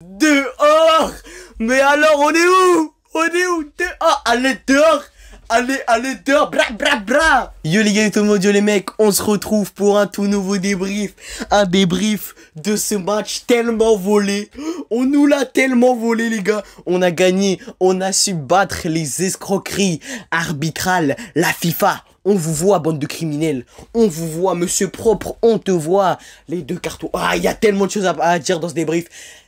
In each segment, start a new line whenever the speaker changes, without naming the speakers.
Dehors. Mais alors, on est où? On est où? Dehors. Allez, dehors. Allez, dehors. Bra, bra, bra. Yo les gars, tout le monde, yo les mecs, on se retrouve pour un tout nouveau débrief. Un débrief de ce match tellement volé. On nous l'a tellement volé, les gars. On a gagné. On a su battre les escroqueries arbitrales. La FIFA. On vous voit, bande de criminels. On vous voit, monsieur propre. On te voit. Les deux cartons. Ah, il y a tellement de choses à dire dans ce débrief.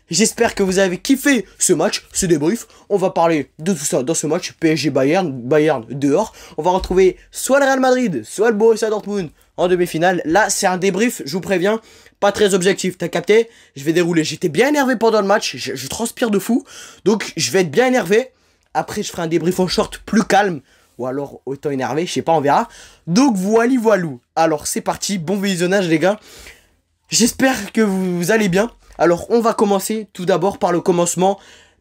J'espère que vous avez kiffé ce match, ce débrief. On va parler de tout ça dans ce match. PSG Bayern dehors. On va retrouver soit le Real Madrid, soit le Borussia Dortmund en demi-finale. Là, c'est un débrief, je vous préviens, pas très objectif. T'as capté? Je vais dérouler. J'étais bien énervé pendant le match. Je transpire de fou. Donc, je vais être bien énervé. Après, je ferai un débrief en short plus calme. Ou alors autant énervé, je sais pas, on verra. Donc, voilou. Alors, c'est parti. Bon visionnage, les gars. J'espère que vous allez bien. Alors, on va commencer tout d'abord par le commencement.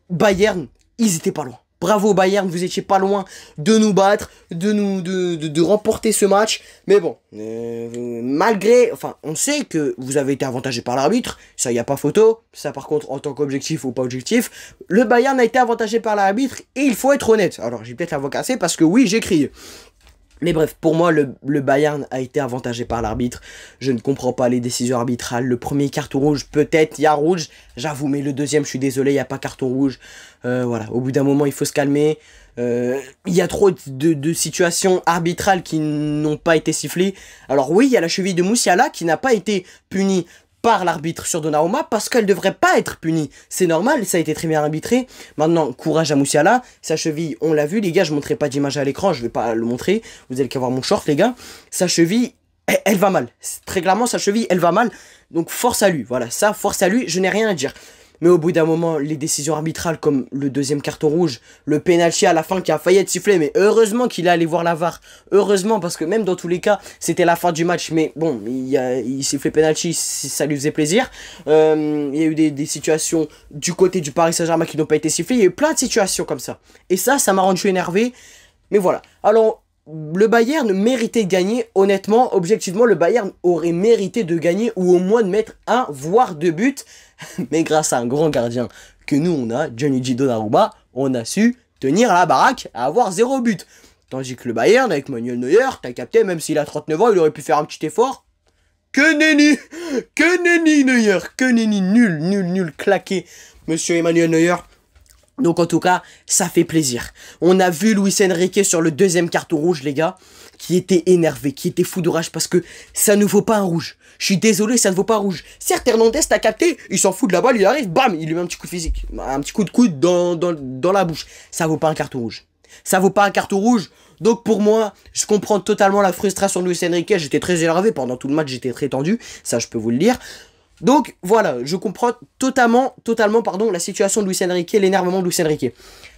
Bayern, ils étaient pas loin. Bravo Bayern, vous étiez pas loin de nous battre, de remporter ce match. Mais bon, malgré... Enfin, on sait que vous avez été avantagé par l'arbitre. Ça, il n'y a pas photo. Ça, par contre, en tant qu'objectif ou pas objectif, le Bayern a été avantagé par l'arbitre. Et il faut être honnête. Alors, j'ai peut-être la voix cassée parce que oui, j'ai crié. Mais bref, pour moi, le Bayern a été avantagé par l'arbitre. Je ne comprends pas les décisions arbitrales. Le premier carton rouge, peut-être, il y a rouge. J'avoue, mais le deuxième, je suis désolé, il n'y a pas carton rouge. Voilà, au bout d'un moment, il faut se calmer. Il y a trop de situations arbitrales qui n'ont pas été sifflées. Alors oui, il y a la cheville de Musiala qui n'a pas été punie par l'arbitre sur Donnarumma parce qu'elle devrait pas être punie. C'est normal, ça a été très bien arbitré. Maintenant, courage à Musiala. Sa cheville, on l'a vu, les gars, je montrerai pas d'image à l'écran, je vais pas le montrer. Vous allez qu'à voir mon short, les gars. Sa cheville, elle va mal. Très clairement, sa cheville, elle va mal. Donc, force à lui. Voilà, ça, force à lui, je n'ai rien à dire. Mais au bout d'un moment, les décisions arbitrales comme le deuxième carton rouge, le penalty à la fin qui a failli être sifflé, mais heureusement qu'il est allé voir la VAR. Heureusement, parce que même dans tous les cas, c'était la fin du match. Mais bon, il sifflait penalty, ça lui faisait plaisir. Il y a eu des situations du côté du Paris Saint-Germain qui n'ont pas été sifflées. Il y a eu plein de situations comme ça. Et ça m'a rendu énervé. Mais voilà. Alors, le Bayern méritait de gagner. Honnêtement, objectivement, le Bayern aurait mérité de gagner ou au moins de mettre un, voire deux buts. Mais grâce à un grand gardien que nous on a, Gianluigi Donnarumma, on a su tenir la baraque à avoir 0 but. Tandis que le Bayern, avec Manuel Neuer, t'as capté, même s'il a 39 ans, il aurait pu faire un petit effort. Que nenni Neuer, que nenni, nul, claqué, monsieur Emmanuel Neuer. Donc en tout cas, ça fait plaisir. On a vu Luis Enrique sur le deuxième carton rouge, les gars, qui était énervé, qui était fou de rage parce que ça ne vaut pas un rouge. Je suis désolé, ça ne vaut pas un rouge. Certes, Hernandez, t'as capté, il s'en fout de la balle, il arrive, bam, il lui met un petit coup de physique, un petit coup de coude dans la bouche. Ça vaut pas un carton rouge. Ça vaut pas un carton rouge. Donc pour moi, je comprends totalement la frustration de Luis Enrique. J'étais très énervé pendant tout le match, j'étais très tendu, ça je peux vous le dire. Donc voilà, je comprends totalement, pardon, la situation de Luis Enrique, l'énervement de Luis Enrique.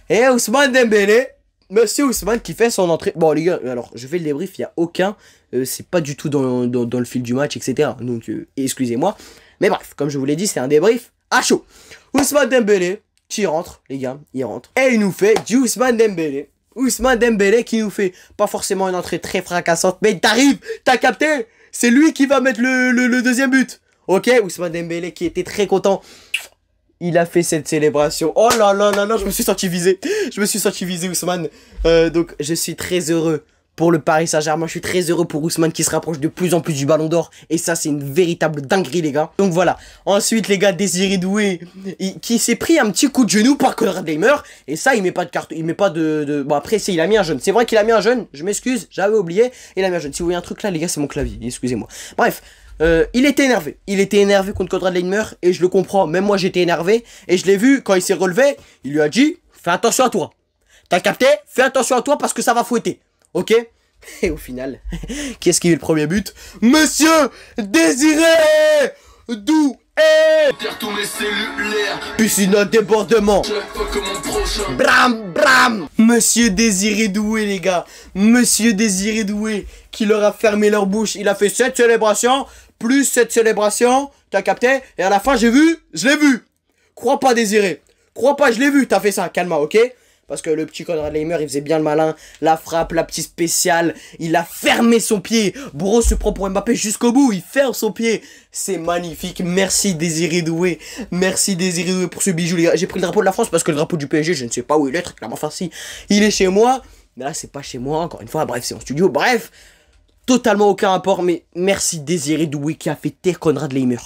Et Ousmane Dembélé, monsieur Ousmane qui fait son entrée. Bon les gars, alors je fais le débrief, il n'y a aucun, c'est pas du tout dans le fil du match, etc. Donc excusez-moi. Mais bref, comme je vous l'ai dit, c'est un débrief à chaud. Ousmane Dembélé qui rentre, les gars, il rentre. Et il nous fait du Ousmane Dembélé. Ousmane Dembélé qui nous fait pas forcément une entrée très fracassante, mais t'arrives, t'as capté? C'est lui qui va mettre le deuxième but. Ok, Ousmane Dembélé qui était très content. Il a fait cette célébration. Oh là là là là, je me suis senti visé. Je me suis senti visé, Ousmane. Donc, je suis très heureux pour le Paris Saint-Germain. Je suis très heureux pour Ousmane qui se rapproche de plus en plus du Ballon d'Or. Et ça, c'est une véritable dinguerie, les gars. Donc voilà. Ensuite, les gars, Désiré Doué, qui s'est pris un petit coup de genou par Konrad Laimer. Et ça, il met pas de carte. Il met pas de... Bon, après, il a mis un jeune. C'est vrai qu'il a mis un jeune. Je m'excuse, j'avais oublié. Il a mis un jeune. Si vous voyez un truc là, les gars, c'est mon clavier. Excusez-moi. Bref. Il était énervé contre Konrad Laimer et je le comprends, même moi j'étais énervé et je l'ai vu quand il s'est relevé, il lui a dit fais attention à toi, t'as capté, fais attention à toi parce que ça va fouetter, ok? Et au final, qui est-ce qui a eu le premier but? Monsieur Désiré Doué. Piscine à débordement. Bram. Monsieur Désiré Doué, les gars. Monsieur Désiré Doué qui leur a fermé leur bouche. Il a fait cette célébration, plus cette célébration. T'as capté? Et à la fin, je l'ai vu. Crois pas, Désiré. Crois pas, je l'ai vu. T'as fait ça, calme, ok? Parce que le petit Konrad Laimer, il faisait bien le malin. La frappe, la petite spéciale. Il a fermé son pied. Bro se prend pour Mbappé jusqu'au bout. Il ferme son pied. C'est magnifique. Merci Désiré Doué. Merci Désiré Doué pour ce bijou, les gars. J'ai pris le drapeau de la France parce que le drapeau du PSG, je ne sais pas où il est. Très clairement, enfin si. Il est chez moi. Mais là, c'est pas chez moi, encore une fois. Bref, c'est en studio. Bref. Totalement aucun rapport. Mais merci Désiré Doué qui a fait taire Konrad Laimer.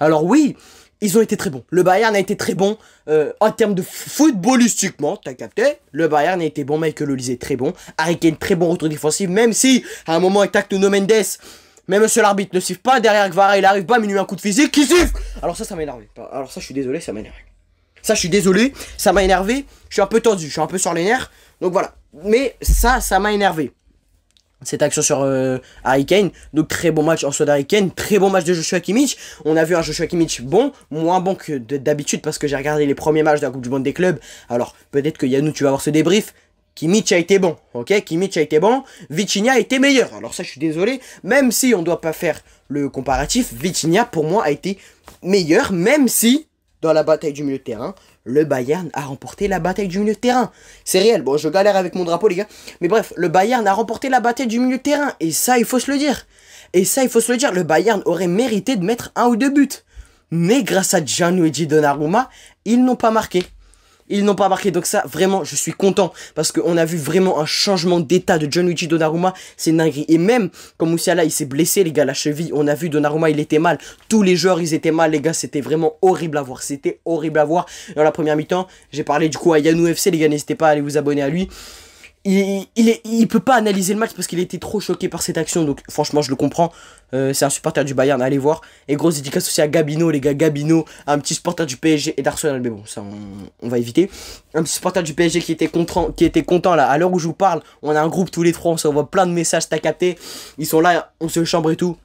Alors oui. Ils ont été très bons. Le Bayern a été très bon en termes de footballistiquement, t'as capté. Le Bayern a été bon, Michael Olise est très bon. Harry Kane, très bon retour défensif, même si, à un moment, avec Nuno Mendes, même monsieur l'arbitre ne siffle pas, derrière Gvara, il arrive pas, mais il lui met un coup de physique, qui siffle. Alors ça m'a énervé. Alors ça, je suis désolé, ça m'a énervé. Ça, je suis désolé, ça m'a énervé. Je suis un peu tendu, je suis un peu sur les nerfs. Donc voilà. Mais ça m'a énervé. Cette action sur Harry Kane, donc très bon match en soi d'Harry Kane, très bon match de Joshua Kimmich. On a vu un Joshua Kimmich bon, moins bon que d'habitude parce que j'ai regardé les premiers matchs de la Coupe du Monde des clubs. Alors peut-être que Yannou tu vas avoir ce débrief. Kimmich a été bon, ok, Kimmich a été bon, Vitinha a été meilleur. Alors ça je suis désolé, même si on doit pas faire le comparatif, Vitinha pour moi a été meilleur, même si dans la bataille du milieu de terrain, le Bayern a remporté la bataille du milieu de terrain. C'est réel. Bon, je galère avec mon drapeau, les gars. Mais bref, le Bayern a remporté la bataille du milieu de terrain. Et ça, il faut se le dire. Et ça, il faut se le dire. Le Bayern aurait mérité de mettre 1 ou 2 buts. Mais grâce à Gianluigi Donnarumma, ils n'ont pas marqué. Ils n'ont pas marqué, donc ça, vraiment, je suis content. Parce qu'on a vu vraiment un changement d'état de Gianluigi Donnarumma. C'est une dinguerie. Et même, comme Moussiala, il s'est blessé, les gars, la cheville. On a vu Donnarumma, il était mal. Tous les joueurs, ils étaient mal, les gars. C'était vraiment horrible à voir. C'était horrible à voir. Dans la première mi-temps, j'ai parlé du coup à Yannou FC, les gars. N'hésitez pas à aller vous abonner à lui. Il peut pas analyser le match parce qu'il était trop choqué par cette action. Donc franchement je le comprends. C'est un supporter du Bayern, allez voir. Et grosse dédicace aussi à Gabino, les gars. Gabino, un petit supporter du PSG et d'Arsenal. Mais bon, ça on va éviter. Un petit supporter du PSG qui était content là. À l'heure où je vous parle, on a un groupe tous les trois. On s'envoie plein de messages, t'as capté. Ils sont là, on se chambre et tout.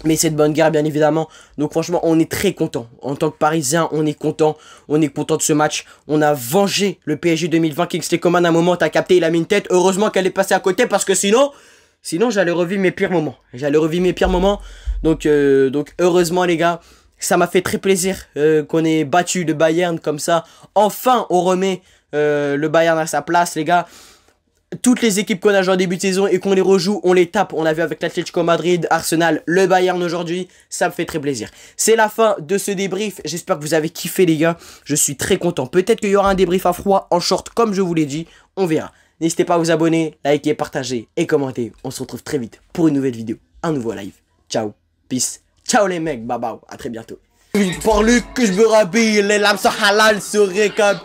Mais c'est de bonne guerre, bien évidemment. Donc franchement, on est très content. En tant que Parisien, on est content. On est content de ce match. On a vengé le PSG 2020. Kingsley Coman, à un moment, t'as capté, il a mis une tête. Heureusement qu'elle est passée à côté parce que sinon j'allais revivre mes pires moments. Donc heureusement, les gars, ça m'a fait très plaisir qu'on ait battu le Bayern comme ça. Enfin, on remet le Bayern à sa place, les gars. Toutes les équipes qu'on a joué en début de saison et qu'on les rejoue, on les tape. On a vu avec l'Atlético Madrid, Arsenal, le Bayern aujourd'hui. Ça me fait très plaisir. C'est la fin de ce débrief. J'espère que vous avez kiffé, les gars. Je suis très content. Peut-être qu'il y aura un débrief à froid, en short, comme je vous l'ai dit. On verra. N'hésitez pas à vous abonner, liker, partager et commenter. On se retrouve très vite pour une nouvelle vidéo, un nouveau live. Ciao, peace. Ciao les mecs, bye bye. À très bientôt. Par le que je me rhabille, les lames sont halal, serait comme...